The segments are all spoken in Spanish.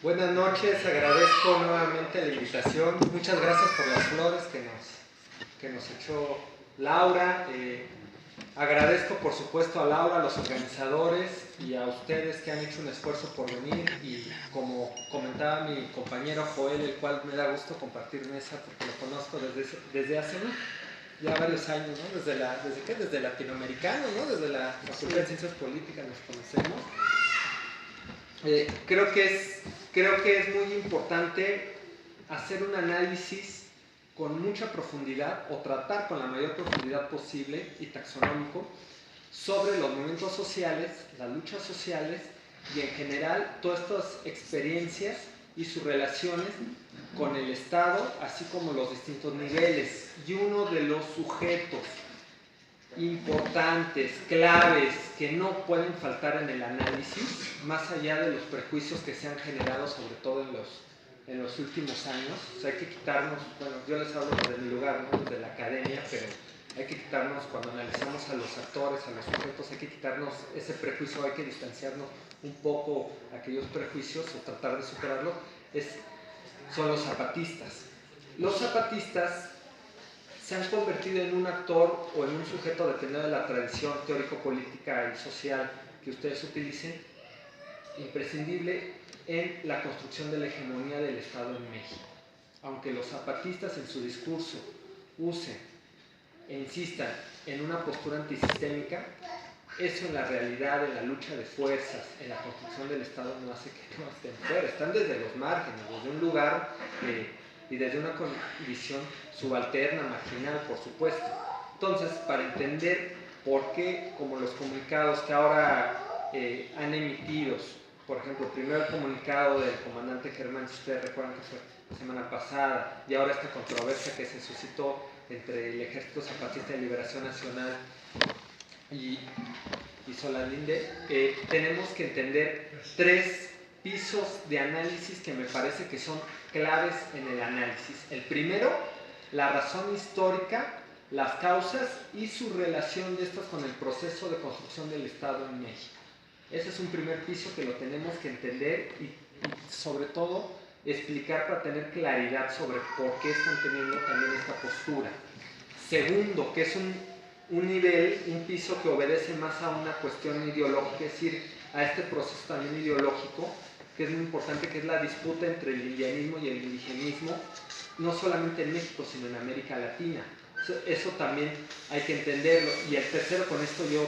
Buenas noches, agradezco nuevamente la invitación. Muchas gracias por las flores que nos echó Laura. Agradezco por supuesto a Laura, a los organizadores y a ustedes que han hecho un esfuerzo por venir, y como comentaba mi compañero Joel, el cual me da gusto compartir mesa porque lo conozco desde hace ya varios años, ¿no? Desde latinoamericano, ¿no? Desde la Facultad de Ciencias Políticas nos conocemos. Creo que es muy importante hacer un análisis con mucha profundidad, o tratar con la mayor profundidad posible y taxonómico, sobre los movimientos sociales, las luchas sociales y en general todas estas experiencias y sus relaciones con el Estado, así como los distintos niveles. Y uno de los sujetos importantes, claves, que no pueden faltar en el análisis, más allá de los prejuicios que se han generado, sobre todo en los últimos años. O sea, hay que quitarnos, bueno, yo les hablo desde mi lugar, ¿no? Desde la academia, pero hay que quitarnos, cuando analizamos a los actores, a los sujetos, hay que quitarnos ese prejuicio, hay que distanciarnos un poco aquellos prejuicios o tratar de superarlo. Son los zapatistas. Los zapatistas se han convertido en un actor o en un sujeto, dependiendo de la tradición teórico-política y social que ustedes utilicen, imprescindible en la construcción de la hegemonía del Estado en México. Aunque los zapatistas en su discurso usen e insistan en una postura antisistémica, eso en la realidad, en la lucha de fuerzas, en la construcción del Estado, no hace que no estén fuera. Están desde los márgenes, desde un lugar y desde una condición subalterna, marginal, por supuesto. Entonces, para entender por qué, como los comunicados que ahora han emitido, por ejemplo, primero el comunicado del comandante Germán, si ustedes recuerdan que fue la semana pasada, y ahora esta controversia que se suscitó entre el Ejército Zapatista de Liberación Nacional y Solalinde, tenemos que entender tres pisos de análisis que me parece que son claves en el análisis. El primero, la razón histórica, las causas y su relación de estas con el proceso de construcción del Estado en México. Ese es un primer piso que lo tenemos que entender y sobre todo explicar para tener claridad sobre por qué están teniendo también esta postura. Segundo, que es un nivel, un piso que obedece más a una cuestión ideológica, es decir, a este proceso también ideológico, que es muy importante, que es la disputa entre el indianismo y el indigenismo, no solamente en México, sino en América Latina. Eso también hay que entenderlo. Y el tercero, con esto yo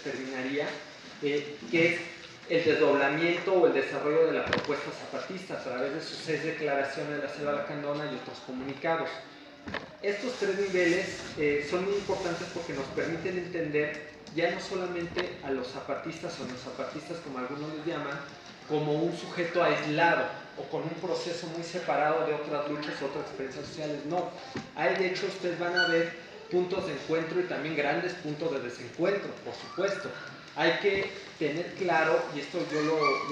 terminaría, que es el desdoblamiento o el desarrollo de la propuesta zapatista a través de sus 6 declaraciones de la Selva Lacandona y otros comunicados. Estos tres niveles son muy importantes porque nos permiten entender ya no solamente a los zapatistas o neozapatistas, como algunos les llaman, como un sujeto aislado o con un proceso muy separado de otras luchas o otras experiencias sociales. No, hay, de hecho, ustedes van a ver puntos de encuentro y también grandes puntos de desencuentro, por supuesto. Hay que tener claro, y esto yo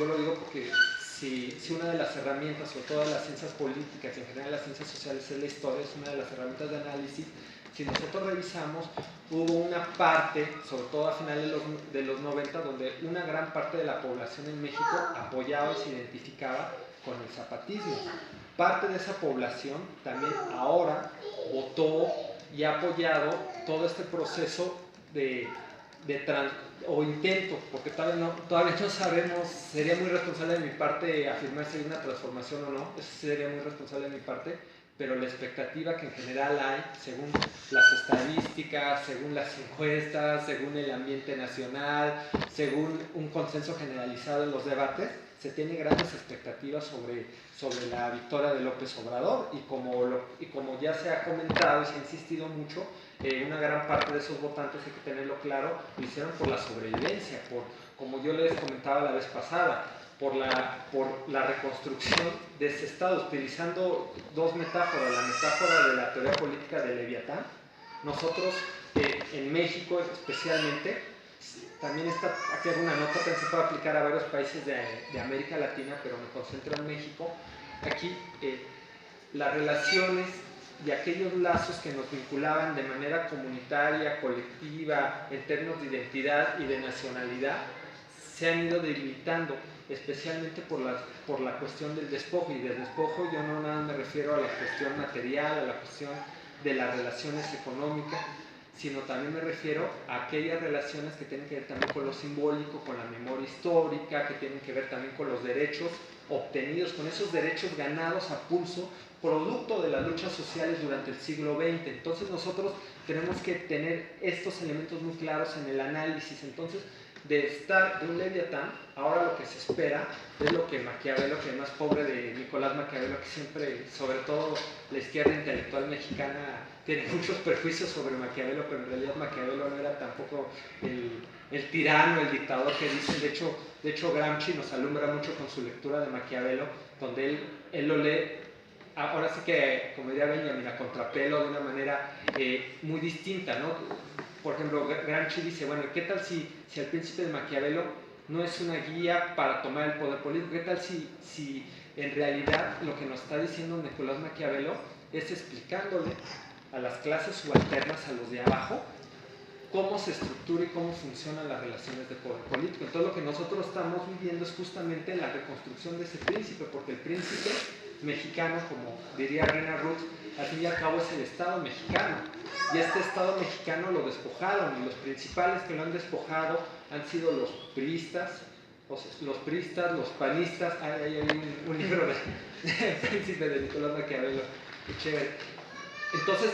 lo digo porque si una de las herramientas, sobre todo de las ciencias políticas y en general las ciencias sociales, es la historia, es una de las herramientas de análisis. Si nosotros revisamos, hubo una parte, sobre todo a finales de los 90, donde una gran parte de la población en México apoyaba y se identificaba con el zapatismo. Parte de esa población también ahora votó y ha apoyado todo este proceso o intento, porque todavía no sabemos, sería muy responsable de mi parte afirmar si hay una transformación o no, eso sería muy responsable de mi parte, pero la expectativa que en general hay, según las estadísticas, según las encuestas, según el ambiente nacional, según un consenso generalizado en los debates, se tiene grandes expectativas sobre la victoria de López Obrador, y como ya se ha comentado y se ha insistido mucho, una gran parte de esos votantes, hay que tenerlo claro, lo hicieron por la sobrevivencia, como yo les comentaba la vez pasada, por la reconstrucción de ese Estado, utilizando dos metáforas, la metáfora de la teoría política de Leviatán. Nosotros, en México especialmente, también aquí hago una nota, también se puede aplicar a varios países de América Latina, pero me concentro en México. Aquí, las relaciones y aquellos lazos que nos vinculaban de manera comunitaria, colectiva, en términos de identidad y de nacionalidad, se han ido debilitando, especialmente por la cuestión del despojo. Y del despojo yo no nada me refiero a la cuestión material, a la cuestión de las relaciones económicas, sino también me refiero a aquellas relaciones que tienen que ver también con lo simbólico, con la memoria histórica, que tienen que ver también con los derechos obtenidos, con esos derechos ganados a pulso, producto de las luchas sociales durante el siglo XX. Entonces nosotros tenemos que tener estos elementos muy claros en el análisis. Entonces, de estar de un Leviatán, ahora lo que se espera es lo que Maquiavelo, que es más pobre de Nicolás Maquiavelo, que siempre, sobre todo la izquierda intelectual mexicana, tiene muchos prejuicios sobre Maquiavelo, pero en realidad Maquiavelo no era tampoco el tirano, el dictador que dicen. De hecho Gramsci nos alumbra mucho con su lectura de Maquiavelo, donde él lo lee, ahora sí que, como diría Benjamin, a contrapelo, de una manera muy distinta, ¿no? Por ejemplo, Gramsci dice, bueno, ¿qué tal si el Príncipe de Maquiavelo no es una guía para tomar el poder político? ¿Qué tal si en realidad lo que nos está diciendo Nicolás Maquiavelo es explicándole a las clases subalternas, a los de abajo, cómo se estructura y cómo funcionan las relaciones de poder político? Entonces lo que nosotros estamos viviendo es justamente la reconstrucción de ese príncipe, porque el príncipe mexicano, como diría Rena Ruth, al fin y al cabo es el Estado mexicano, y este Estado mexicano lo despojaron, y los principales que lo han despojado han sido los priistas, los panistas. Hay un libro de Príncipe de Nicolás Maquiavelo, qué chévere. Entonces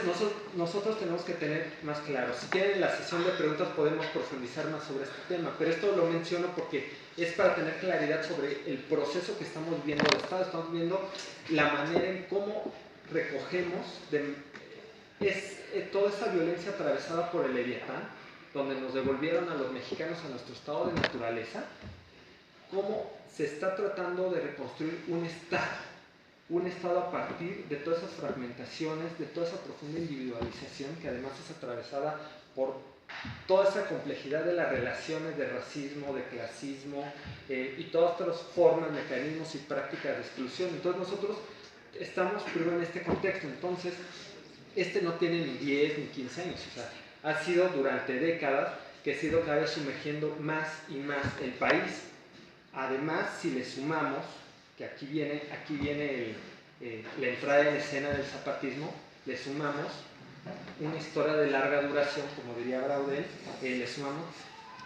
nosotros tenemos que tener más claro. Si quieren, en la sesión de preguntas podemos profundizar más sobre este tema, pero esto lo menciono porque es para tener claridad sobre el proceso que estamos viviendo del Estado. Estamos viendo la manera en cómo recogemos toda esa violencia atravesada por el Leviatán, donde nos devolvieron a los mexicanos a nuestro estado de naturaleza, cómo se está tratando de reconstruir un Estado a partir de todas esas fragmentaciones, de toda esa profunda individualización, que además es atravesada por toda esa complejidad de las relaciones de racismo, de clasismo y todas otras formas, mecanismos y prácticas de exclusión. Entonces nosotros estamos primero en este contexto. Entonces no tiene ni 10 ni 15 años, o sea, ha sido durante décadas que se ha ido cada vez sumergiendo más y más el país. Además, si le sumamos que aquí viene la entrada en escena del zapatismo, le sumamos una historia de larga duración, como diría Braudel, le sumamos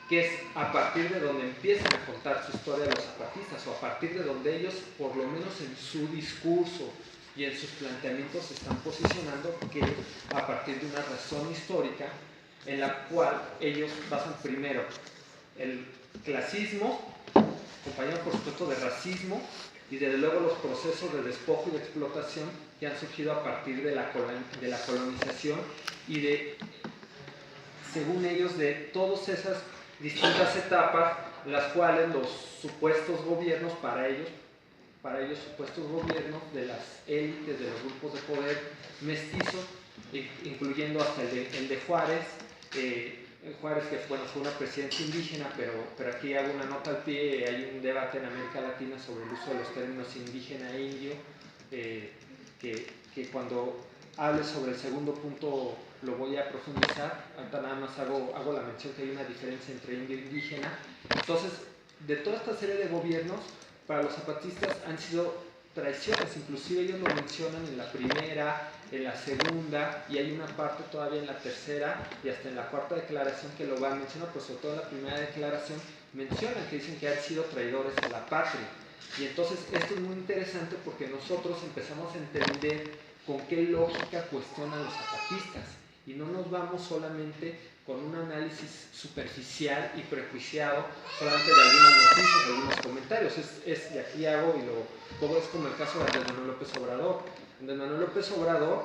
que es a partir de donde empiezan a contar su historia los zapatistas, o a partir de donde ellos, por lo menos en su discurso y en sus planteamientos, se están posicionando, que a partir de una razón histórica en la cual ellos basan primero el clasismo, acompañado por supuesto de racismo, y desde luego los procesos de despojo y de explotación que han surgido a partir de la colonización y de, según ellos, de todas esas distintas etapas en las cuales los supuestos gobiernos, para ellos supuestos gobiernos de las élites, de los grupos de poder mestizos, incluyendo hasta el de Juárez, Juárez, que fue una presidencia indígena, pero aquí hago una nota al pie. Hay un debate en América Latina sobre el uso de los términos indígena e indio, que cuando hable sobre el segundo punto lo voy a profundizar. Ahorita nada más hago la mención que hay una diferencia entre indio e indígena. Entonces, de toda esta serie de gobiernos, para los zapatistas han sido traiciones, inclusive ellos lo mencionan en la primera, en la segunda, y hay una parte todavía en la tercera y hasta en la cuarta declaración que lo van a mencionar, pues sobre todo en la primera declaración mencionan que dicen que han sido traidores a la patria. Y entonces esto es muy interesante porque nosotros empezamos a entender con qué lógica cuestionan los zapatistas, y no nos vamos solamente con un análisis superficial y prejuiciado solamente de algunas noticias, de algunos comentarios. Y aquí hago, todo es como el caso de Andrés Manuel López Obrador. Andrés Manuel López Obrador,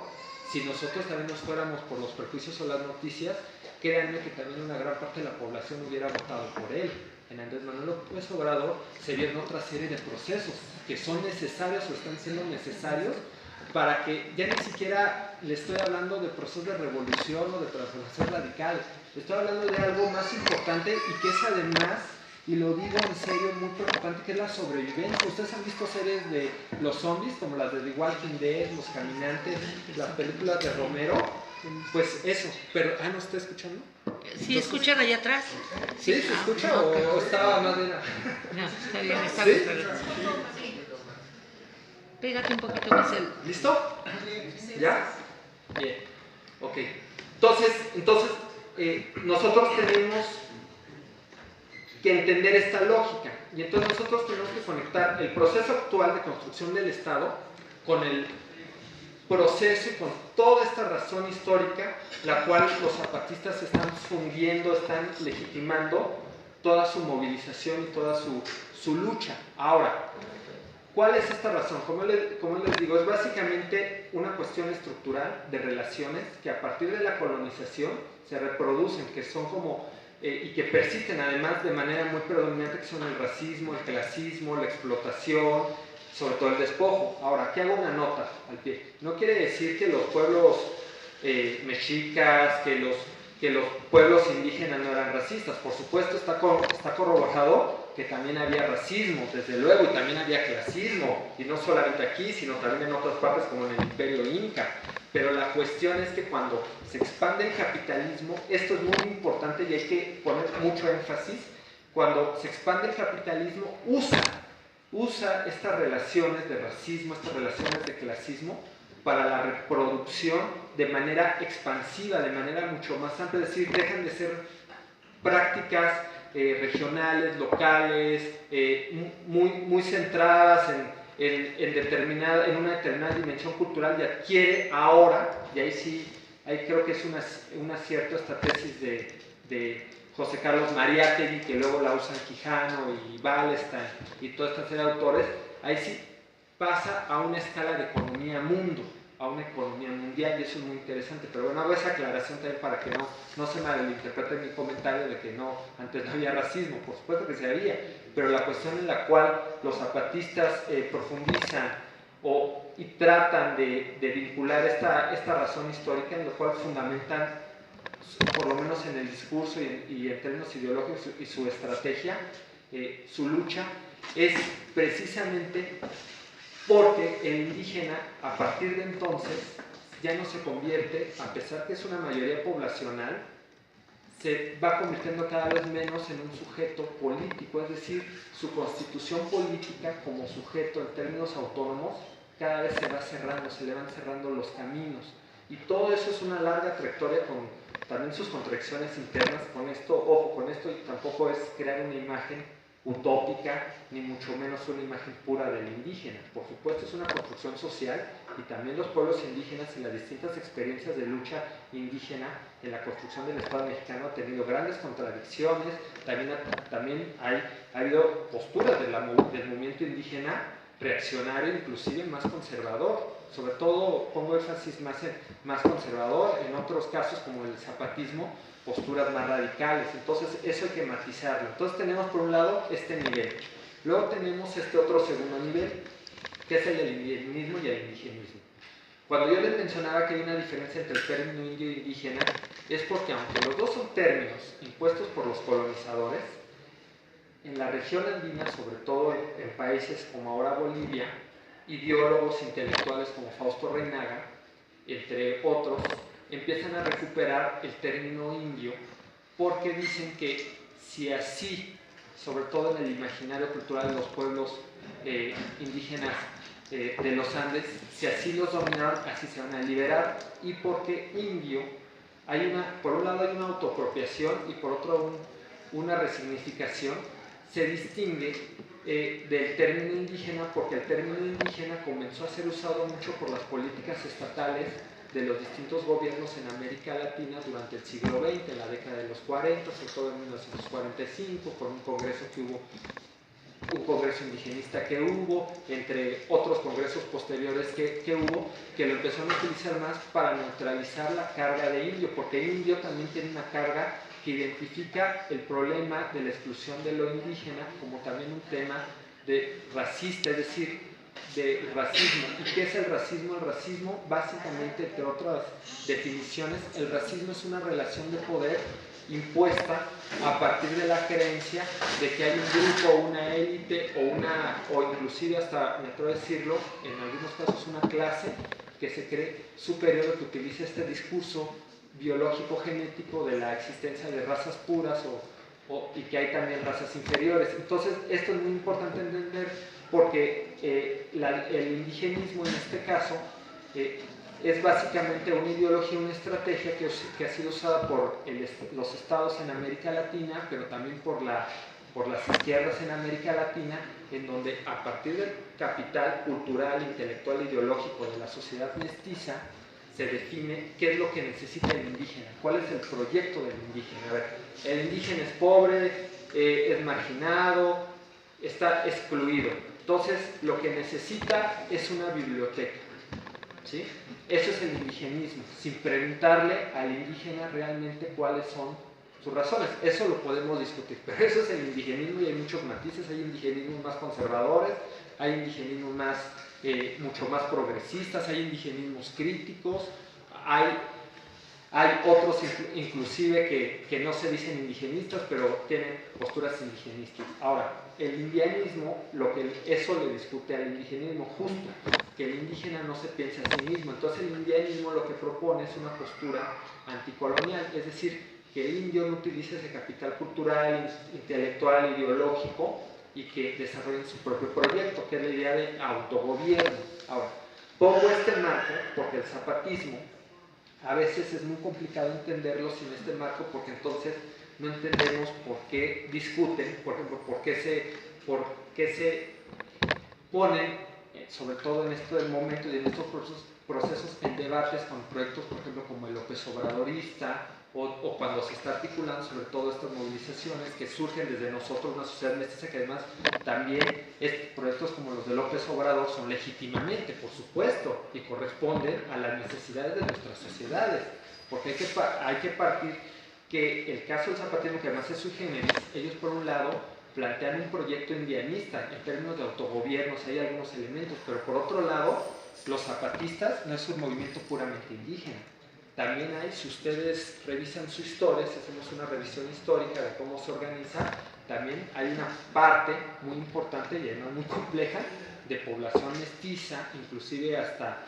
si nosotros también nos fuéramos por los prejuicios o las noticias, créanme que también una gran parte de la población hubiera votado por él. En Andrés Manuel López Obrador se vieron otra serie de procesos que son necesarios o están siendo necesarios para que ya ni siquiera le estoy hablando de procesos de revolución o de transformación radical, estoy hablando de algo más importante y que es además, y lo digo en serio, muy preocupante, que es la sobrevivencia. Ustedes han visto series de los zombies, como las de The Walking Dead, Los Caminantes, las películas de Romero, pues eso, pero, ¿no está escuchando? ¿Sí escuchan allá atrás? ¿Sí? ¿Se escucha o estaba más bien? No, está bien, está ¿Sí? bien. Pégate un poquito más el... ¿Listo? ¿Ya? Bien. Ok. Entonces nosotros tenemos que entender esta lógica. Y entonces nosotros tenemos que conectar el proceso actual de construcción del Estado con el proceso y con toda esta razón histórica, la cual los zapatistas están fundiendo, están legitimando toda su movilización y toda su lucha. Ahora, ¿cuál es esta razón? Como les digo, es básicamente una cuestión estructural de relaciones que a partir de la colonización se reproducen, que son como, y que persisten además de manera muy predominante, que son el racismo, el clasismo, la explotación, sobre todo el despojo. Ahora, aquí hago una nota al pie. No quiere decir que los pueblos mexicas, que los pueblos indígenas no eran racistas. Por supuesto, está corroborado que también había racismo, desde luego, y también había clasismo, y no solamente aquí, sino también en otras partes como en el Imperio Inca. Pero la cuestión es que cuando se expande el capitalismo, esto es muy importante y hay que poner mucho énfasis, cuando se expande el capitalismo, usa estas relaciones de racismo, estas relaciones de clasismo, para la reproducción de manera expansiva, de manera mucho más amplia, es decir, dejan de ser prácticas regionales, locales, muy centradas en una determinada dimensión cultural, y adquiere ahora, y ahí creo que es un acierto esta tesis de José Carlos Mariátegui, que luego la usan Quijano y Wallenstein y toda esta serie de autores, ahí sí pasa a una escala de economía mundo, a una economía mundial, y eso es muy interesante. Pero bueno, hago esa aclaración también para que no se malinterprete mi comentario de que antes no había racismo. Por supuesto que sí había, pero la cuestión en la cual los zapatistas profundizan y tratan de vincular esta razón histórica, en la cual fundamentan, por lo menos en el discurso y en términos ideológicos y su estrategia, su lucha, es precisamente porque el indígena, a partir de entonces, ya no se convierte, a pesar que es una mayoría poblacional, se va convirtiendo cada vez menos en un sujeto político, es decir, su constitución política como sujeto en términos autónomos cada vez se va cerrando, se le van cerrando los caminos, y todo eso es una larga trayectoria con también sus contradicciones internas. Con esto, ojo, con esto tampoco es crear una imagen utópica, ni mucho menos una imagen pura del indígena. Por supuesto, es una construcción social, y también los pueblos indígenas y las distintas experiencias de lucha indígena en la construcción del Estado mexicano ha tenido grandes contradicciones. También ha habido posturas del movimiento indígena reaccionario, inclusive más conservador. Sobre todo pongo énfasis más conservador, en otros casos como el zapatismo, posturas más radicales. Entonces eso hay que matizarlo. Entonces tenemos por un lado este nivel, luego tenemos este otro segundo nivel, que es el del indigenismo y el indigenismo. Cuando yo les mencionaba que hay una diferencia entre el término indio e indígena, es porque aunque los dos son términos impuestos por los colonizadores, en la región andina, sobre todo en países como ahora Bolivia, ideólogos intelectuales como Fausto Reinaga, entre otros, empiezan a recuperar el término indio, porque dicen que si así, sobre todo en el imaginario cultural de los pueblos indígenas de los Andes, si así los dominaron, así se van a liberar, y porque indio, por un lado hay una autoapropiación y por otro una resignificación. Se distingue del término indígena porque el término indígena comenzó a ser usado mucho por las políticas estatales de los distintos gobiernos en América Latina durante el siglo XX, en la década de los 40, sobre todo en 1945, con un congreso que hubo, un congreso indigenista que hubo, entre otros congresos posteriores que hubo, que lo empezaron a utilizar más para neutralizar la carga de indio, porque indio también tiene una carga que identifica el problema de la exclusión de lo indígena como también un tema racista, es decir, de racismo. ¿Y qué es el racismo? El racismo, básicamente, entre otras definiciones, el racismo es una relación de poder impuesta a partir de la creencia de que hay un grupo, una élite o inclusive hasta, me atrevo a decirlo, en algunos casos una clase que se cree superior, que utiliza este discurso biológico genético de la existencia de razas puras y que hay también razas inferiores. Entonces, esto es muy importante entender porque el indigenismo en este caso es básicamente una ideología, una estrategia que ha sido usada por los estados en América Latina, pero también por las izquierdas en América Latina, en donde a partir del capital cultural, intelectual, ideológico de la sociedad mestiza, se define qué es lo que necesita el indígena, cuál es el proyecto del indígena. A ver, el indígena es pobre, es marginado, está excluido. Entonces, lo que necesita es una biblioteca, ¿sí? Eso es el indigenismo, sin preguntarle al indígena realmente cuáles son sus razones. Eso lo podemos discutir, pero eso es el indigenismo y hay muchos matices. Hay indigenismos más conservadores, hay indigenismos mucho más progresistas, hay indigenismos críticos, hay otros inclusive que no se dicen indigenistas, pero tienen posturas indigenistas. Ahora, el indianismo, eso le discute al indigenismo, justo, que el indígena no se piensa a sí mismo. Entonces el indianismo lo que propone es una postura anticolonial, es decir, que el indio no utilice ese capital cultural, intelectual, ideológico, y que desarrollen su propio proyecto, que es la idea de autogobierno. Ahora, pongo este marco porque el zapatismo a veces es muy complicado entenderlo sin este marco, porque entonces no entendemos por qué discuten, por ejemplo, por qué se ponen, sobre todo en este momento y en estos procesos en debates con proyectos, por ejemplo, como el López Obradorista, o cuando se está articulando sobre todo estas movilizaciones que surgen desde nosotros, una sociedad mestiza, que además también proyectos como los de López Obrador son legítimamente, por supuesto, y corresponden a las necesidades de nuestras sociedades, porque hay que partir que el caso del zapatismo, que además es sui generis, ellos por un lado plantean un proyecto indianista en términos de autogobierno, hay algunos elementos, pero por otro lado, los zapatistas no es un movimiento puramente indígena. También hay, si ustedes revisan su historia, si hacemos una revisión histórica de cómo se organiza, también hay una parte muy importante y además muy compleja de población mestiza, inclusive hasta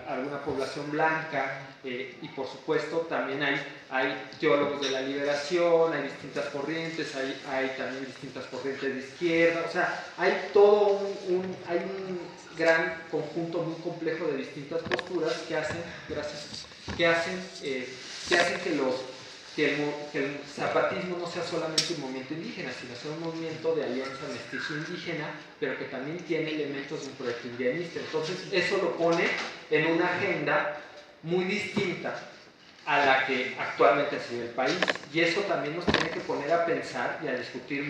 alguna población blanca, y por supuesto también hay teólogos de la liberación, hay distintas corrientes, hay también distintas corrientes de izquierda, o sea, hay todo un gran conjunto muy complejo de distintas posturas que hacen que el zapatismo no sea solamente un movimiento indígena, sino sea un movimiento de alianza mestizo-indígena, pero que también tiene elementos de un proyecto indianista. Entonces, eso lo pone en una agenda muy distinta a la que actualmente sigue el país. Y eso también nos tiene que poner a pensar y a discutir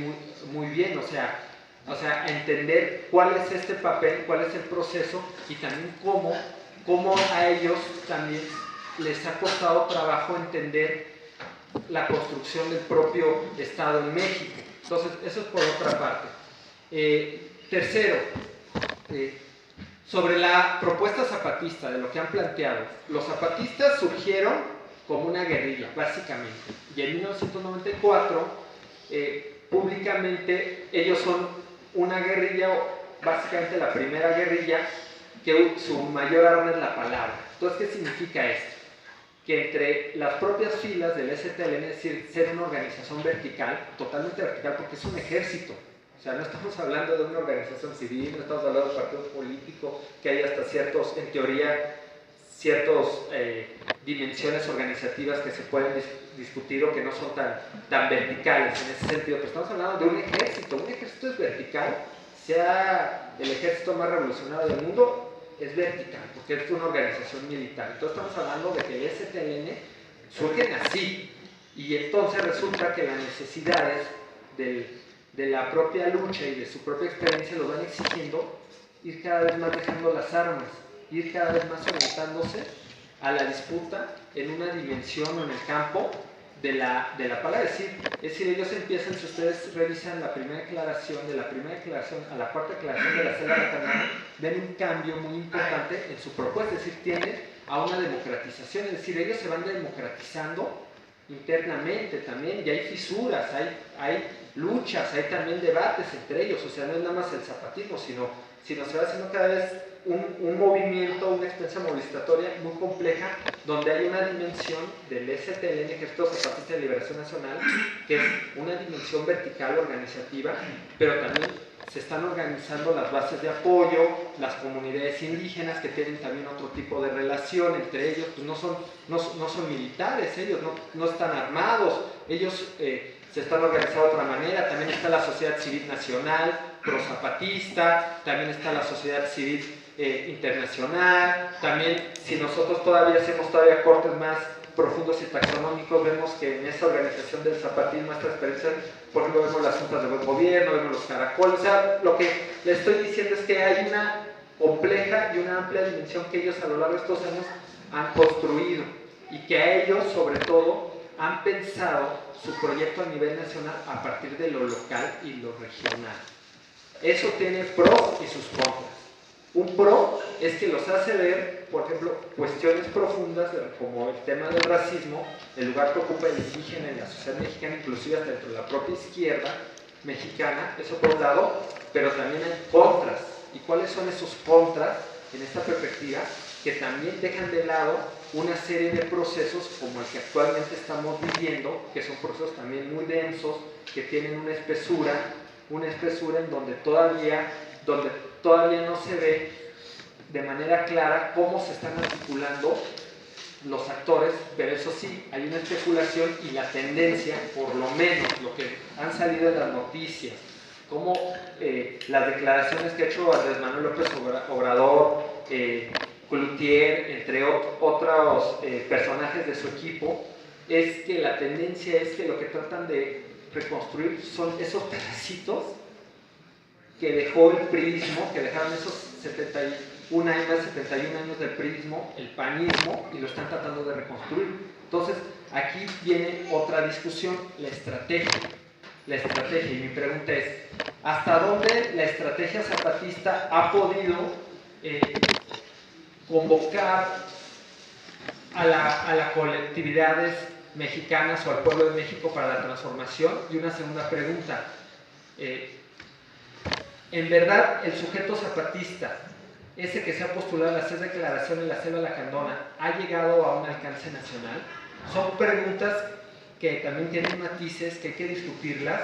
muy bien, o sea, a entender cuál es este papel, cuál es el proceso y también cómo a ellos también les ha costado trabajo entender la construcción del propio Estado en México. Entonces, eso es por otra parte. Tercero, sobre la propuesta zapatista, de lo que han planteado, los zapatistas surgieron como una guerrilla, básicamente, y en 1994, públicamente, ellos son una guerrilla, básicamente la primera guerrilla, que su mayor arma es la palabra. Entonces, ¿qué significa esto? Que entre las propias filas del STLN, es decir, ser una organización vertical, totalmente vertical, porque es un ejército. O sea, no estamos hablando de una organización civil, no estamos hablando de partidos políticos, que hay hasta en teoría, dimensiones organizativas que se pueden discutir o que no son tan verticales en ese sentido, pero estamos hablando de un ejército es vertical, sea el ejército más revolucionario del mundo, es vertical, porque es una organización militar. Entonces estamos hablando de que el STLN surgen así, y entonces resulta que las necesidades de la propia lucha y de su propia experiencia lo van exigiendo ir cada vez más dejando las armas, ir cada vez más orientándose a la disputa en una dimensión o en el campo de la palabra. Es decir, ellos empiezan, si ustedes revisan la primera declaración, de la primera declaración a la cuarta declaración de la Selva Lacandona, ven un cambio muy importante en su propuesta, es decir, tienden a una democratización, es decir, ellos se van democratizando internamente también, y hay fisuras, hay luchas, hay también debates entre ellos, o sea, no es nada más el zapatismo, sino se va haciendo cada vez un movimiento, una experiencia movilizatoria muy compleja, donde hay una dimensión del STLN, Ejército Zapatista de Liberación Nacional, que es una dimensión vertical organizativa, pero también se están organizando las bases de apoyo, las comunidades indígenas que tienen también otro tipo de relación entre ellos, pues no son militares, ellos no están armados, ellos se están organizando de otra manera. También está la sociedad civil nacional, pro-zapatista, también está la sociedad civil internacional, también si nosotros todavía hacemos cortes más profundos y taxonómicos, vemos que en esta organización del zapatismo, esta experiencia, por ejemplo, vemos las juntas de buen gobierno, vemos los caracoles, o sea, lo que le estoy diciendo es que hay una compleja y una amplia dimensión que ellos a lo largo de estos años han construido y que a ellos, sobre todo, han pensado su proyecto a nivel nacional a partir de lo local y lo regional. Eso tiene pros y sus contras. Un pro es que los hace ver, por ejemplo, cuestiones profundas como el tema del racismo, el lugar que ocupa el indígena en la sociedad mexicana, inclusive hasta dentro de la propia izquierda mexicana, eso por un lado, pero también hay contras. ¿Y cuáles son esos contras en esta perspectiva? Que también dejan de lado una serie de procesos como el que actualmente estamos viviendo, que son procesos también muy densos, que tienen una espesura en donde todavía no se ve de manera clara cómo se están articulando los actores, pero eso sí, hay una especulación y la tendencia, por lo menos lo que han salido en las noticias, como las declaraciones que ha hecho Andrés Manuel López Obrador, Cloutier, entre otros personajes de su equipo, es que la tendencia es que lo que tratan de reconstruir son esos pedacitos que dejó el priismo, que dejaron esos 71 años del priismo, el panismo, y lo están tratando de reconstruir. Entonces, aquí viene otra discusión, la estrategia. Y mi pregunta es, ¿hasta dónde la estrategia zapatista ha podido convocar a las colectividades mexicanas o al pueblo de México para la transformación? Y una segunda pregunta, en verdad el sujeto zapatista, ese que se ha postulado en las 6 declaraciones en la Selva Lacandona, ¿ha llegado a un alcance nacional? Son preguntas que también tienen matices, que hay que discutirlas.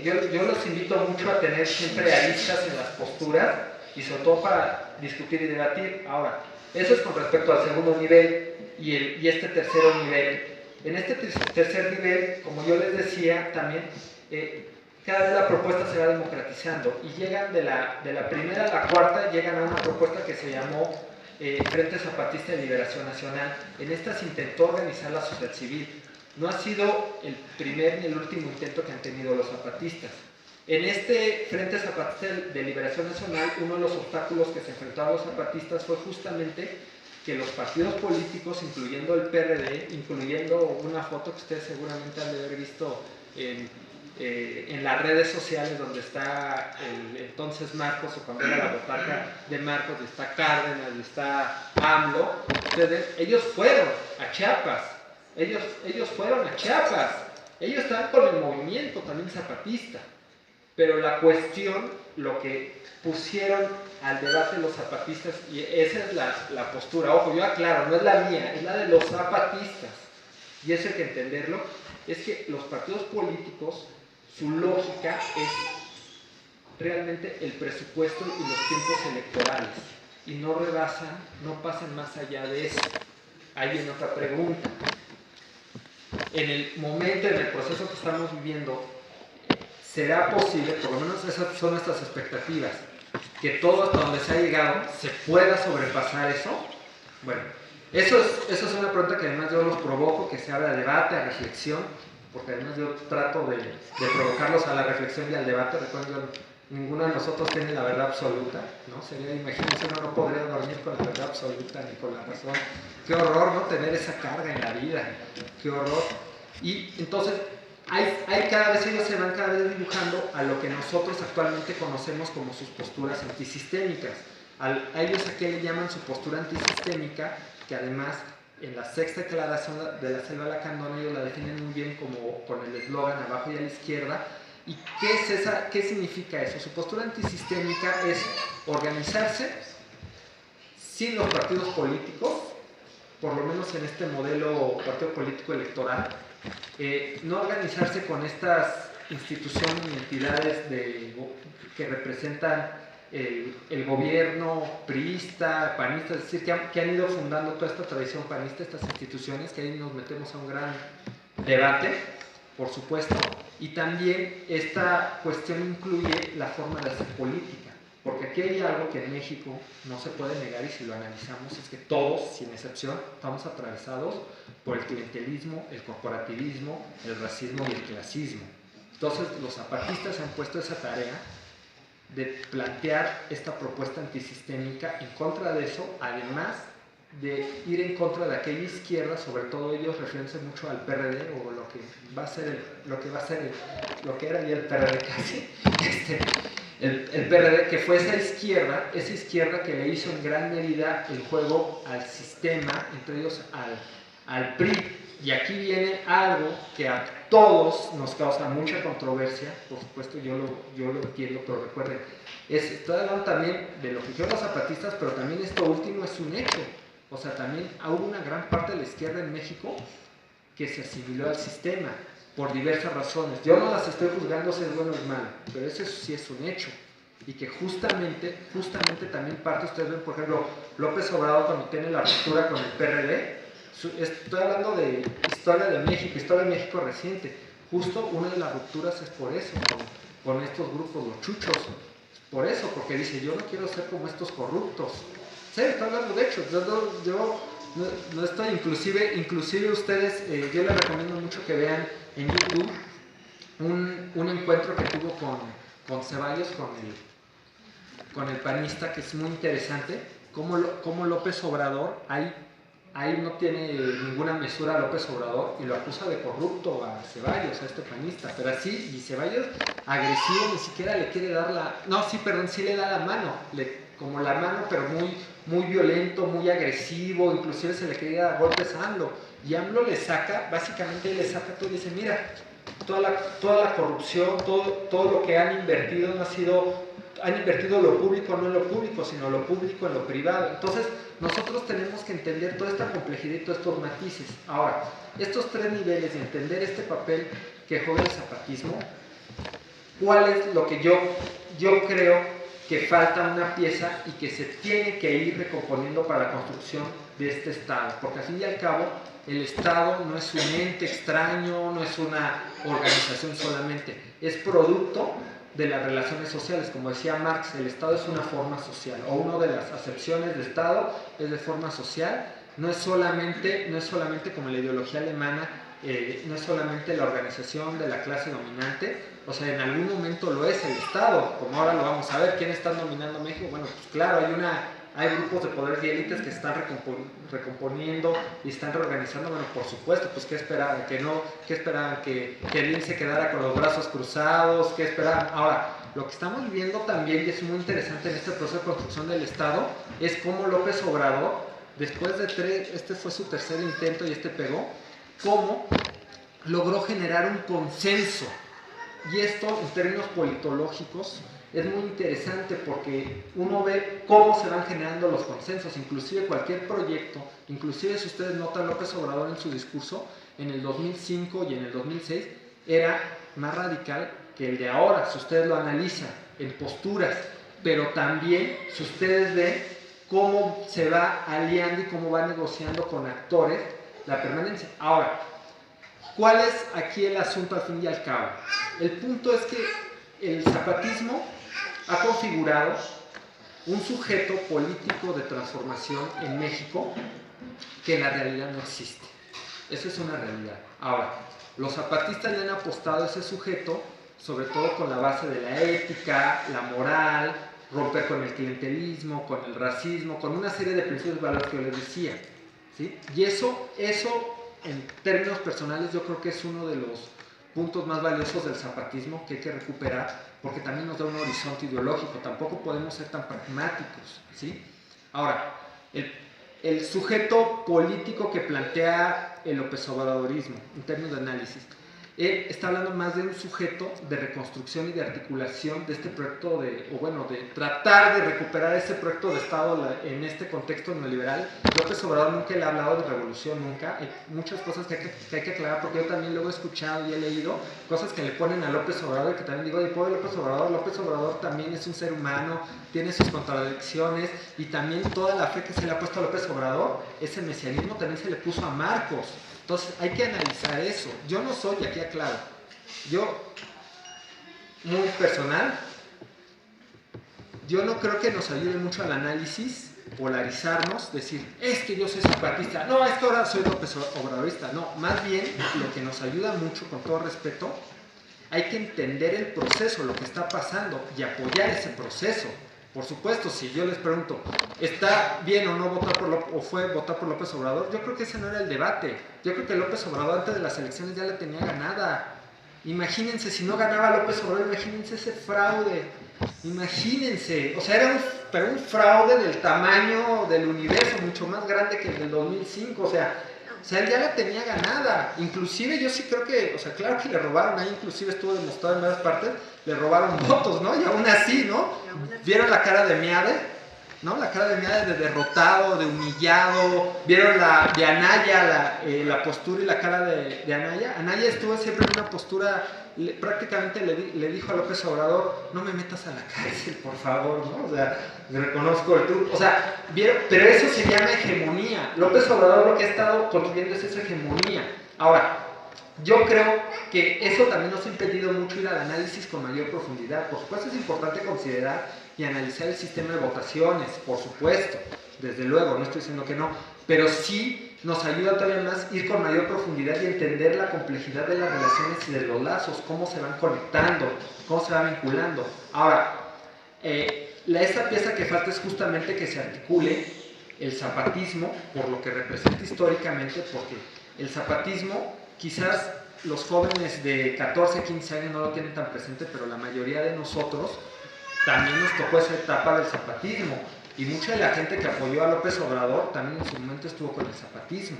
Yo los invito mucho a tener siempre aristas en las posturas y sobre todo para discutir y debatir. Ahora, eso es con respecto al segundo nivel y este tercer nivel. En este tercer nivel, como yo les decía también, cada vez la propuesta se va democratizando y llegan de la primera a la cuarta, llegan a una propuesta que se llamó Frente Zapatista de Liberación Nacional. En esta se intentó organizar la sociedad civil. No ha sido el primer ni el último intento que han tenido los zapatistas. En este Frente Zapatista de Liberación Nacional, uno de los obstáculos que se enfrentaron los zapatistas fue justamente que los partidos políticos, incluyendo el PRD, incluyendo una foto que ustedes seguramente han de haber visto en las redes sociales, donde está el entonces Marcos, o cuando era la botarga de Marcos, y está Cárdenas, y está AMLO, ellos fueron a Chiapas, ellos estaban con el movimiento también zapatista, pero la cuestión, lo que pusieron al debate los zapatistas, y esa es la postura, ojo, yo aclaro, no es la mía, es la de los zapatistas, y eso hay que entenderlo, es que los partidos políticos, su lógica es realmente el presupuesto y los tiempos electorales, y no pasan más allá de eso. Ahí viene otra pregunta. En el momento, en el proceso que estamos viviendo, ¿será posible, por lo menos esas son nuestras expectativas, que todo hasta donde se ha llegado se pueda sobrepasar eso? Bueno, eso es una pregunta que además yo los provoco, que se abra a debate, a reflexión, porque además yo trato de provocarlos a la reflexión y al debate. Recuerden, ninguno de nosotros tiene la verdad absoluta, ¿no? Imagínense, uno no podría dormir con la verdad absoluta ni con la razón. Qué horror, ¿no? Tener esa carga en la vida, qué horror. Y entonces, cada vez ellos se van cada vez dibujando a lo que nosotros actualmente conocemos como sus posturas antisistémicas. A ellos a qué le llaman su postura antisistémica, que además en la 6ª declaración de la Selva Lacandona ellos la definen muy bien como con el eslogan abajo y a la izquierda, ¿Y qué significa eso? Su postura antisistémica es organizarse sin los partidos políticos, por lo menos en este modelo partido político electoral, no organizarse con estas instituciones y entidades que representan el gobierno priista, panista, es decir, que han ido fundando toda esta tradición panista, estas instituciones, que ahí nos metemos a un gran debate, por supuesto, y también esta cuestión incluye la forma de hacer política, porque aquí hay algo que en México no se puede negar, y si lo analizamos es que todos, sin excepción, estamos atravesados por el clientelismo, el corporativismo, el racismo y el clasismo. Entonces los zapatistas han puesto esa tarea de plantear esta propuesta antisistémica en contra de eso, además de ir en contra de aquella izquierda, sobre todo ellos refiriéndose mucho al PRD, o lo que era ya el PRD casi, el PRD, que fue esa izquierda que le hizo en gran medida el juego al sistema, entre ellos al PRI. Y aquí viene algo que a todos nos causa mucha controversia, por supuesto yo lo entiendo, pero recuerden, estoy hablando también de lo que hicieron los zapatistas, pero también esto último es un hecho. O sea, también hubo una gran parte de la izquierda en México que se asimiló al sistema por diversas razones. Yo no las estoy juzgando si es bueno o es malo, pero eso sí es un hecho. Y que justamente también parte, ustedes ven, por ejemplo, López Obrador cuando tiene la ruptura con el PRD, estoy hablando de historia de México reciente. Justo una de las rupturas es por eso, con estos grupos, los chuchos. Por eso, porque dice, yo no quiero ser como estos corruptos. Sí, estoy hablando de hechos. Yo no estoy, inclusive ustedes, yo les recomiendo mucho que vean en YouTube un encuentro que tuvo con Ceballos, con el panista, que es muy interesante, cómo López Obrador, ahí no tiene ninguna mesura a López Obrador y lo acusa de corrupto a Ceballos, a este panista, pero así, y Ceballos agresivo, ni siquiera le quiere dar sí le da la mano, como la mano, pero muy violento, muy agresivo, inclusive se le quería dar golpes a AMLO, y AMLO básicamente le saca todo y dice, mira, toda la corrupción, todo lo que han invertido han invertido lo público no en lo público, sino lo público en lo privado. Entonces, nosotros tenemos que entender toda esta complejidad y todos estos matices. Ahora, estos tres niveles de entender este papel que juega el zapatismo, ¿cuál es lo que yo creo que falta una pieza y que se tiene que ir recomponiendo para la construcción de este Estado? Porque al fin y al cabo, el Estado no es un ente extraño, no es una organización solamente, es producto de las relaciones sociales. Como decía Marx, el Estado es una forma social, o una de las acepciones de Estado es de forma social, no es solamente como la ideología alemana, no es solamente la organización de la clase dominante, o sea, en algún momento lo es el Estado, como ahora lo vamos a ver. ¿Quién está dominando México? Bueno, pues claro, hay grupos de poderes y élites que están recomponiendo y están reorganizando. Bueno, por supuesto, pues ¿qué esperaban? ¿Qué esperaban? ¿Que el INE se quedara con los brazos cruzados? ¿Qué esperaban? Ahora, lo que estamos viendo también, y es muy interesante en este proceso de construcción del Estado, es cómo López Obrador, después de este fue su tercer intento y pegó, cómo logró generar un consenso. Y esto, en términos politológicos, es muy interesante porque uno ve cómo se van generando los consensos, inclusive cualquier proyecto, inclusive si ustedes notan, López Obrador en su discurso en el 2005 y en el 2006 era más radical que el de ahora, si ustedes lo analizan en posturas, pero también si ustedes ven cómo se va aliando y cómo va negociando con actores la permanencia. Ahora, ¿cuál es aquí el asunto al fin y al cabo? El punto es que el zapatismo ha configurado un sujeto político de transformación en México que en la realidad no existe. Esa es una realidad. Ahora, los zapatistas le han apostado a ese sujeto, sobre todo con la base de la ética, la moral, romper con el clientelismo, con el racismo, con una serie de principios y valores que yo les decía, ¿sí? Y eso en términos personales yo creo que es uno de los puntos más valiosos del zapatismo que hay que recuperar, porque también nos da un horizonte ideológico. Tampoco podemos ser tan pragmáticos, ¿sí? Ahora, el sujeto político que plantea el López Obradorismo en términos de análisis Él está hablando más de un sujeto de reconstrucción y de articulación de este proyecto de tratar de recuperar ese proyecto de Estado en este contexto neoliberal. López Obrador nunca le ha hablado de revolución, nunca. Hay muchas cosas que hay que aclarar, porque yo también luego he escuchado y he leído cosas que le ponen a López Obrador, que también digo, pobre López Obrador también es un ser humano, tiene sus contradicciones, y también toda la fe que se le ha puesto a López Obrador, ese mesianismo también se le puso a Marcos. Entonces hay que analizar eso. Yo no soy, aquí aclaro, yo, muy personal, yo no creo que nos ayude mucho al análisis polarizarnos, decir, es que yo soy zapatista, no, es que ahora soy López Obradorista. No, más bien lo que nos ayuda mucho, con todo respeto, hay que entender el proceso, lo que está pasando, y apoyar ese proceso. Por supuesto, si yo les pregunto, ¿está bien o no votar por López Obrador? Yo creo que ese no era el debate. Yo creo que López Obrador antes de las elecciones ya la tenía ganada. Imagínense, si no ganaba López Obrador, imagínense ese fraude. Imagínense, o sea, era un fraude del tamaño del universo, mucho más grande que el del 2005, o sea, él ya la tenía ganada. Inclusive yo sí creo que, o sea, claro que le robaron, ahí inclusive estuvo demostrado en varias partes, le robaron votos, ¿no? Y aún así, ¿no? ¿Vieron la cara de Miade? ¿No? La cara de Miade de derrotado, de humillado. ¿Vieron la de Anaya, la postura y la cara de Anaya? Anaya estuvo siempre en una postura, prácticamente le dijo a López Obrador, no me metas a la cárcel, por favor, ¿no? O sea, reconozco el truco. O sea, ¿vieron? Pero eso se llama hegemonía. López Obrador lo que ha estado construyendo es esa hegemonía. Ahora, yo creo que eso también nos ha impedido mucho ir al análisis con mayor profundidad. Por supuesto es importante considerar y analizar el sistema de votaciones, por supuesto, desde luego, no estoy diciendo que no, pero sí nos ayuda todavía más ir con mayor profundidad y entender la complejidad de las relaciones y de los lazos, cómo se van conectando, cómo se van vinculando. Ahora, esa pieza que falta es justamente que se articule el zapatismo por lo que representa históricamente, porque el zapatismo, quizás los jóvenes de 14, 15 años no lo tienen tan presente, pero la mayoría de nosotros también nos tocó esa etapa del zapatismo, y mucha de la gente que apoyó a López Obrador también en su momento estuvo con el zapatismo,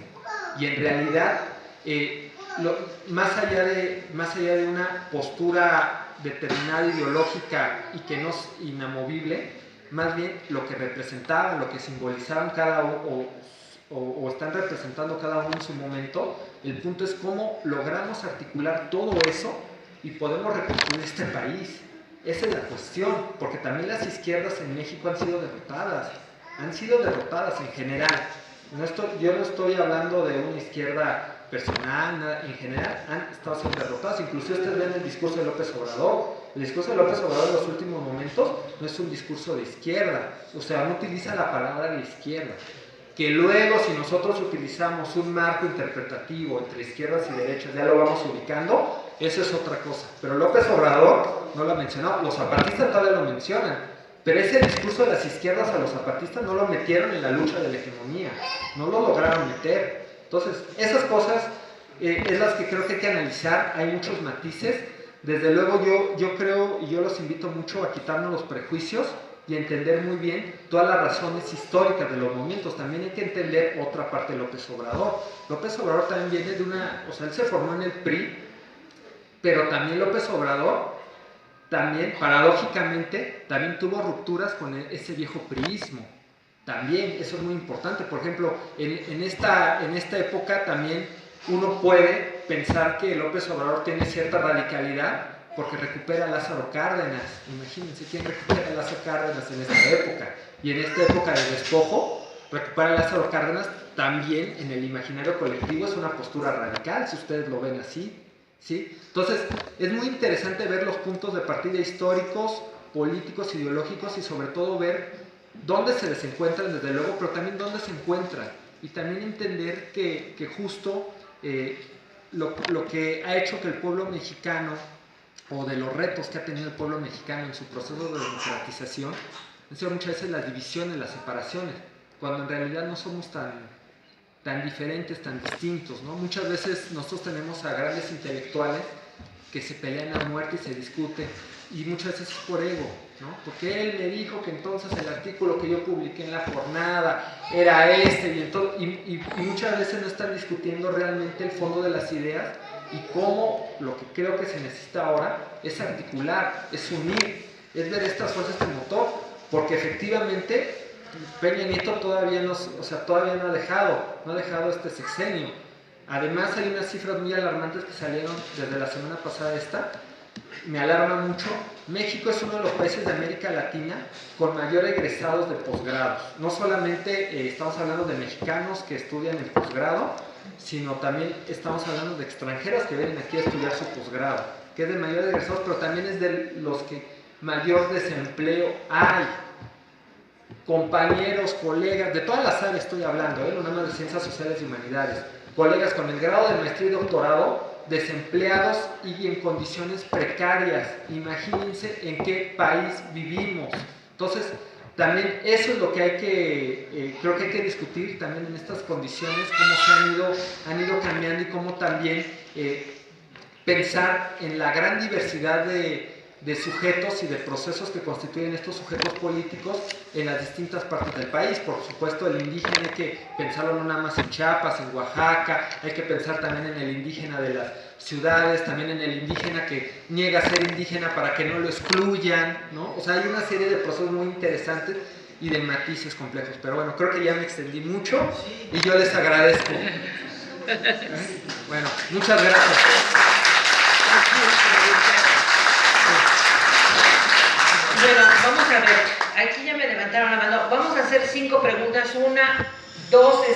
y en realidad más allá de una postura determinada ideológica y que no es inamovible, más bien lo que representaban, lo que simbolizaban cada uno o están representando cada uno en su momento. El punto es cómo logramos articular todo eso y podemos reconstruir este país. Esa es la cuestión, porque también las izquierdas en México han sido derrotadas en general. Yo no estoy hablando de una izquierda personal, nada, en general han estado siendo derrotadas. Incluso ustedes ven el discurso de López Obrador. El discurso de López Obrador en los últimos momentos no es un discurso de izquierda, o sea, no utiliza la palabra de izquierda. Que luego, si nosotros utilizamos un marco interpretativo entre izquierdas y derechas, ya lo vamos ubicando, eso es otra cosa. Pero López Obrador no lo mencionó, los zapatistas todavía lo mencionan, pero ese discurso de las izquierdas a los zapatistas no lo metieron en la lucha de la hegemonía, no lo lograron meter. Entonces, esas cosas es las que creo que hay que analizar, hay muchos matices. Desde luego yo creo, y yo los invito mucho a quitarnos los prejuicios y entender muy bien todas las razones históricas de los movimientos. También hay que entender otra parte de López Obrador. López Obrador también viene de o sea, él se formó en el PRI, pero también López Obrador, también, paradójicamente, también tuvo rupturas con ese viejo priismo. También, eso es muy importante. Por ejemplo, en esta época también uno puede pensar que López Obrador tiene cierta radicalidad, porque recupera a Lázaro Cárdenas. Imagínense quién recupera a Lázaro Cárdenas en esta época. Y en esta época de despojo, recuperar a Lázaro Cárdenas también en el imaginario colectivo es una postura radical, si ustedes lo ven así, ¿sí? Entonces, es muy interesante ver los puntos de partida históricos, políticos, ideológicos, y sobre todo ver dónde se desencuentran, desde luego, pero también dónde se encuentran. Y también entender que justo lo que ha hecho que el pueblo mexicano, o de los retos que ha tenido el pueblo mexicano en su proceso de democratización, han sido muchas veces las divisiones, las separaciones, cuando en realidad no somos tan diferentes, tan distintos, ¿no? Muchas veces nosotros tenemos a grandes intelectuales que se pelean a muerte y se discuten, y muchas veces es por ego, ¿no? Porque él me dijo que entonces el artículo que yo publiqué en La Jornada era y muchas veces no están discutiendo realmente el fondo de las ideas, y cómo lo que creo que se necesita ahora es articular, es unir, es ver estas fuerzas del motor, porque efectivamente Peña Nieto todavía no ha dejado este sexenio. Además hay unas cifras muy alarmantes que salieron desde la semana pasada me alarma mucho. México es uno de los países de América Latina con mayor egresados de posgrados. No solamente estamos hablando de mexicanos que estudian el posgrado, sino también estamos hablando de extranjeros que vienen aquí a estudiar su posgrado, que es de mayor egresados, pero también es de los que mayor desempleo hay. Compañeros, colegas, de todas las áreas estoy hablando, no nada más de ciencias sociales y humanidades, colegas con el grado de maestría y doctorado, desempleados y en condiciones precarias. Imagínense en qué país vivimos. Entonces, también eso es lo que creo que hay que discutir también en estas condiciones, cómo se han ido cambiando y cómo también pensar en la gran diversidad de sujetos y de procesos que constituyen estos sujetos políticos en las distintas partes del país. Por supuesto, el indígena hay que pensarlo no nada más en Chiapas, en Oaxaca, hay que pensar también en el indígena de las ciudades, también en el indígena que niega ser indígena para que no lo excluyan, ¿no? O sea, hay una serie de procesos muy interesantes y de matices complejos. Pero bueno, creo que ya me extendí mucho y yo les agradezco. Bueno, muchas gracias. Bueno, vamos a ver, aquí ya me levantaron la mano, vamos a hacer 5 preguntas, 1, 2,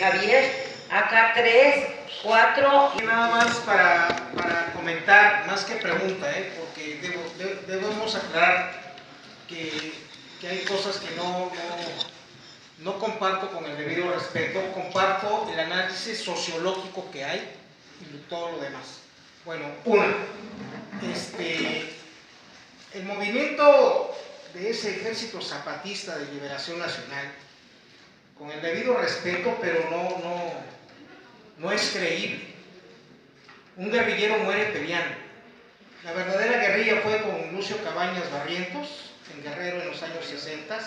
Javier, acá 3, 4. Y nada más para comentar, más que pregunta, porque debemos aclarar que hay cosas que no comparto con el debido respeto, comparto el análisis sociológico que hay y todo lo demás. Bueno, el movimiento de ese ejército zapatista de liberación nacional, con el debido respeto, pero no es creíble. Un guerrillero muere peleando. La verdadera guerrilla fue con Lucio Cabañas Barrientos, en Guerrero en los años 60,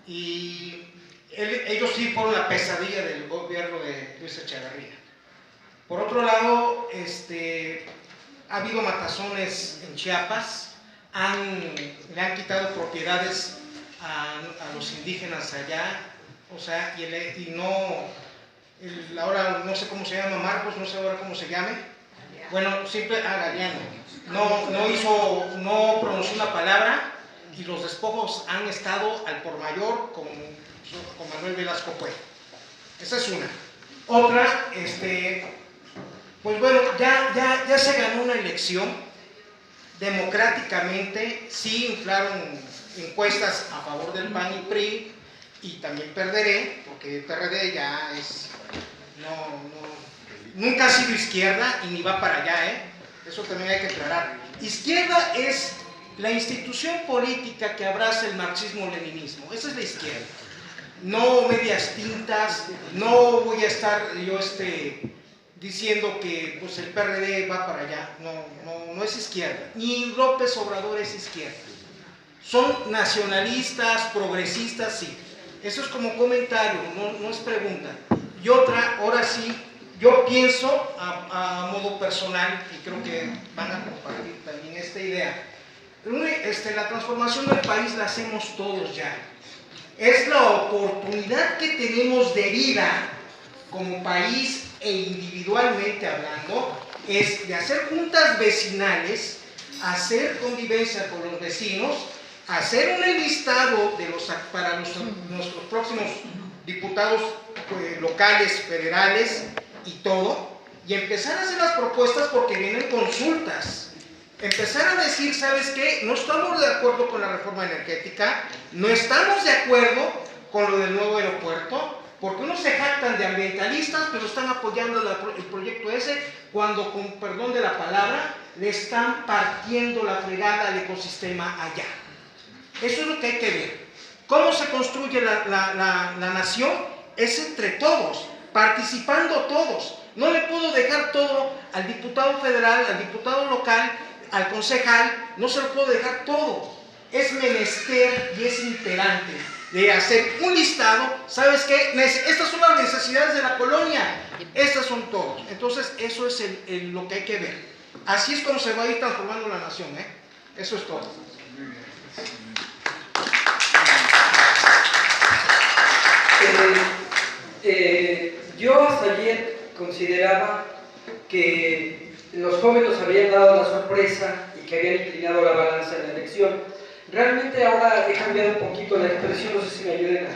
y ellos sí fueron la pesadilla del gobierno de Luis Echeverría. Por otro lado, ha habido matazones en Chiapas, le han quitado propiedades a los indígenas allá, o sea, ahora no sé cómo se llama Marcos, no sé ahora cómo se llame, bueno, siempre Galeano, no pronunció una palabra y los despojos han estado al por mayor con Manuel Velasco Puey. Esa es una. Otra, pues bueno, ya se ganó una elección democráticamente, sí inflaron encuestas a favor del PAN y PRI, y también perderé, porque el PRD ya nunca ha sido izquierda y ni va para allá, eso también hay que aclarar. Izquierda es la institución política que abraza el marxismo-leninismo, esa es la izquierda. No medias tintas, no voy a estar yo diciendo que pues, el PRD va para allá, no es izquierda, ni López Obrador es izquierda. Son nacionalistas, progresistas, sí. Eso es como comentario, no es pregunta. Y otra, ahora sí, yo pienso a modo personal, y creo que van a compartir también esta idea. La transformación del país la hacemos todos ya. Es la oportunidad que tenemos de vida como país e individualmente hablando, es de hacer juntas vecinales, hacer convivencia con los vecinos, hacer un enlistado para nuestros próximos diputados locales, federales y todo, y empezar a hacer las propuestas porque vienen consultas. Empezar a decir, ¿sabes qué? No estamos de acuerdo con la reforma energética, no estamos de acuerdo con lo del nuevo aeropuerto, porque unos se jactan de ambientalistas, pero están apoyando el proyecto ese, cuando, con perdón de la palabra, le están partiendo la fregada al ecosistema allá. Eso es lo que hay que ver. ¿Cómo se construye la nación? Es entre todos, participando todos. No le puedo dejar todo al diputado federal, al diputado local, al concejal, no se lo puedo dejar todo. Es menester y es imperante de hacer un listado, ¿sabes qué? Estas son las necesidades de la colonia, estas son todos. Entonces, eso es lo que hay que ver. Así es como se va a ir transformando la nación, ¿eh? Eso es todo. Yo hasta ayer consideraba que los jóvenes habían dado la sorpresa y que habían inclinado la balanza en la elección. Realmente ahora he cambiado un poquito la expresión, no sé si me ayuden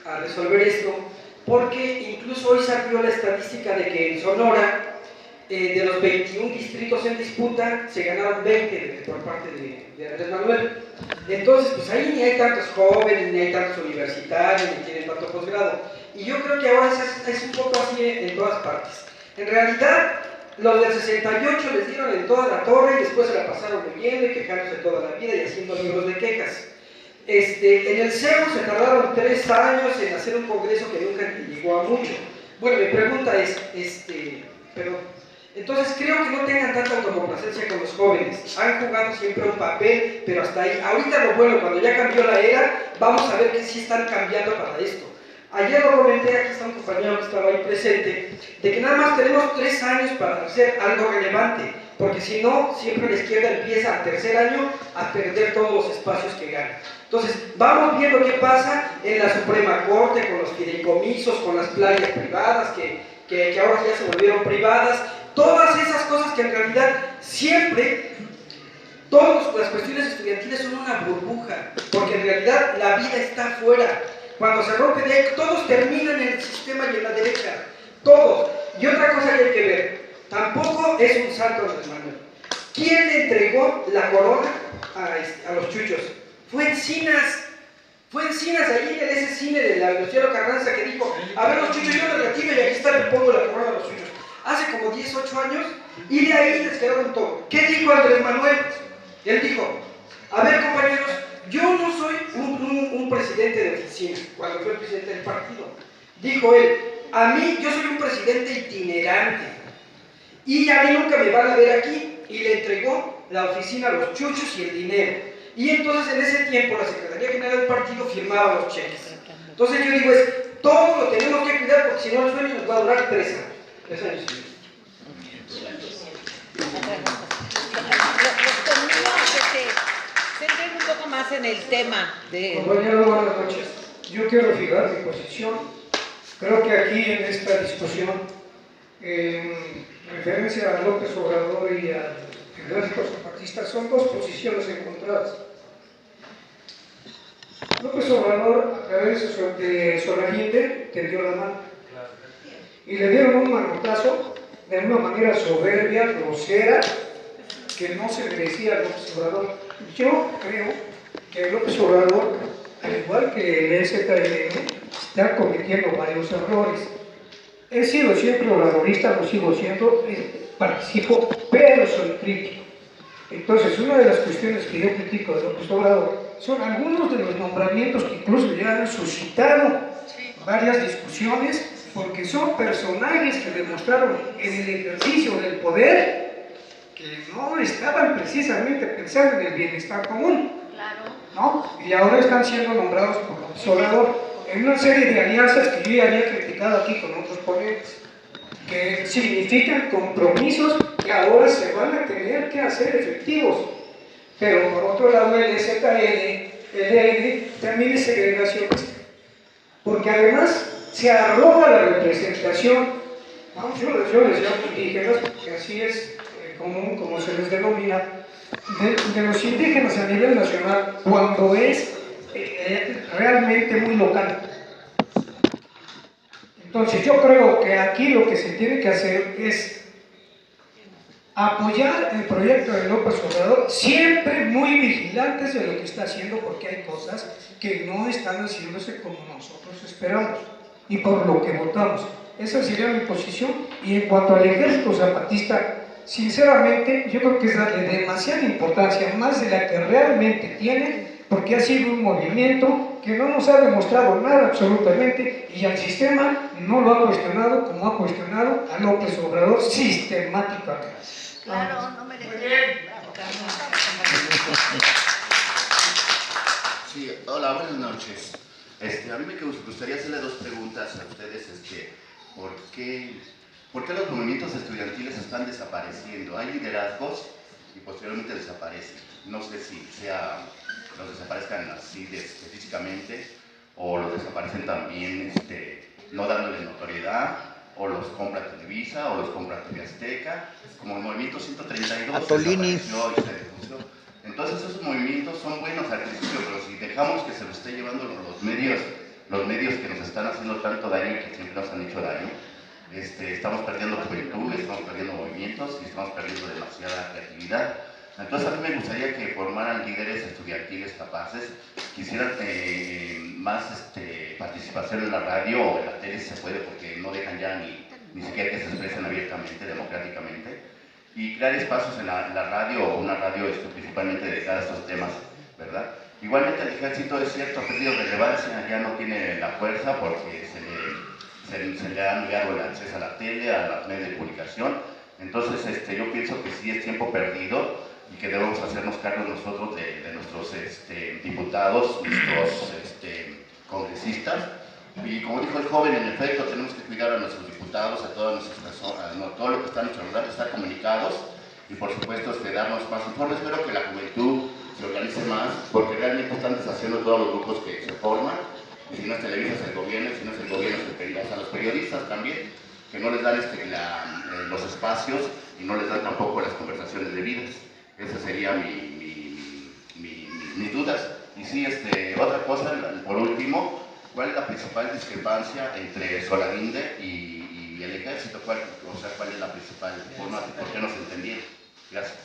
a resolver esto, porque incluso hoy salió la estadística de que en Sonora, de los 21 distritos en disputa, se ganaron 20 por parte de Andrés Manuel. Entonces, pues ahí ni hay tantos jóvenes, ni hay tantos universitarios, ni tienen tanto posgrado. Y yo creo que ahora es un poco así en todas partes. En realidad, los del 68 les dieron en toda la torre y después se la pasaron bebiendo y quejándose toda la vida y haciendo libros de quejas. En el CEU se tardaron 3 años en hacer un congreso que nunca llegó a mucho. Bueno, mi pregunta es, entonces creo que no tengan tanta autocomplacencia con los jóvenes. Han jugado siempre un papel, pero hasta ahí. Ahorita lo bueno, cuando ya cambió la era, vamos a ver que sí están cambiando para esto. Ayer lo comenté, aquí está un compañero que estaba ahí presente, de que nada más tenemos 3 años para hacer algo relevante, porque si no, siempre la izquierda empieza al tercer año a perder todos los espacios que gana. Entonces, vamos viendo qué pasa en la Suprema Corte, con los fideicomisos, con las playas privadas, que ahora ya se volvieron privadas, todas esas cosas que en realidad siempre, todas las cuestiones estudiantiles son una burbuja, porque en realidad la vida está afuera. Cuando se rompe de ahí, todos terminan en el sistema y en la derecha, todos. Y otra cosa que hay que ver, tampoco es un santo Andrés Manuel. ¿Quién le entregó la corona a los chuchos? Fue Encinas. Fue Encinas, allí en ese cine de la Luciano Carranza, que dijo, a ver los chuchos, yo me retiro y aquí está, le pongo la corona a los chuchos. Hace como 10, 8 años, y de ahí les quedaron todo. ¿Qué dijo Andrés Manuel? Él dijo, a ver compañeros, yo no soy un presidente de oficina, cuando fue presidente del partido. Dijo él, a mí, yo soy un presidente itinerante, y a mí nunca me van a ver aquí, y le entregó la oficina a los chuchos y el dinero. Y entonces en ese tiempo la Secretaría General del Partido firmaba los cheques. Entonces yo digo, todo lo tenemos que cuidar, porque si no el sueño nos va a durar 3 años. 3 años. Centren un poco más en el tema de... Compañero, buenas noches. Yo quiero fijar mi posición. Creo que aquí en esta discusión, en referencia a López Obrador y al Ejército Zapatista, son 2 posiciones encontradas. López Obrador, a través de Sol Allende, tendió la mano y le dieron un manotazo de una manera soberbia, grosera, que no se merecía a López Obrador. Yo creo que López Obrador, al igual que el EZLN, está cometiendo varios errores. He sido siempre obradorista, lo sigo siendo, participo, pero soy crítico. Entonces, una de las cuestiones que yo critico de López Obrador son algunos de los nombramientos que incluso ya han suscitado varias discusiones, porque son personajes que demostraron en el ejercicio del poder que no estaban precisamente pensando en el bienestar común, ¿no? Y ahora están siendo nombrados por López Obrador en una serie de alianzas que yo ya había criticado aquí con otros ponentes, que significan compromisos que ahora se van a tener que hacer efectivos. Pero por otro lado el EZLN, el EN, también es segregacionista, porque además se arroja la representación, ¿no? Yo les llamo indígenas, porque así es común, como se les denomina, de los indígenas a nivel nacional, cuando es realmente muy local. Entonces yo creo que aquí lo que se tiene que hacer es apoyar el proyecto de López Obrador, siempre muy vigilantes de lo que está haciendo, porque hay cosas que no están haciéndose como nosotros esperamos y por lo que votamos. Esa sería mi posición. Y en cuanto al Ejército Zapatista, sinceramente yo creo que es darle demasiada importancia, más de la que realmente tiene, porque ha sido un movimiento que no nos ha demostrado nada absolutamente, y al sistema no lo ha cuestionado como ha cuestionado a López Obrador sistemáticamente. Claro, no me dejes. Sí, hola, buenas noches. A mí me gustaría hacerle dos preguntas a ustedes. ¿Por qué los movimientos estudiantiles están desapareciendo? Hay liderazgos y posteriormente desaparecen. No sé si los desaparezcan así físicamente, o los desaparecen también no dándole notoriedad, o los compra Televisa, o los compra TV Azteca, como el movimiento 132 Atolini. desapareció y se difusió. Entonces esos movimientos son buenos al principio, pero si dejamos que se lo esté llevando los medios que nos están haciendo tanto daño y que siempre nos han hecho daño, estamos perdiendo juventud, estamos perdiendo movimientos y estamos perdiendo demasiada creatividad. Entonces a mí me gustaría que formaran líderes estudiantiles capaces, quisieran más participación en la radio o en la tele si se puede, porque no dejan ya ni siquiera que se expresen abiertamente, democráticamente, y crear espacios en la radio, o una radio principalmente dedicada a estos temas, ¿verdad? Igualmente el ejército, es cierto, ha perdido relevancia, ya no tiene la fuerza porque se le ha negado el acceso a la tele, a los medios de comunicación. Entonces yo pienso que sí es tiempo perdido y que debemos hacernos cargo nosotros de nuestros diputados, nuestros congresistas. Y como dijo el joven, en efecto, tenemos que cuidar a nuestros diputados, a todas nuestras personas, todo lo que está en nuestro lugar, estar comunicados y por supuesto darnos más informes. Espero que la juventud se organice más, porque realmente están deshaciendo todos los grupos que se forman. Y si no es Televisa es el gobierno, y si no es el gobierno es el periodista, a los periodistas también, que no les dan los espacios y no les dan tampoco las conversaciones debidas. Esas serían mis dudas. Y sí, otra cosa, por último, ¿cuál es la principal discrepancia entre Solalinde y el ejército? ¿Cuál es la principal forma? ¿Por qué no se entendieron? Gracias.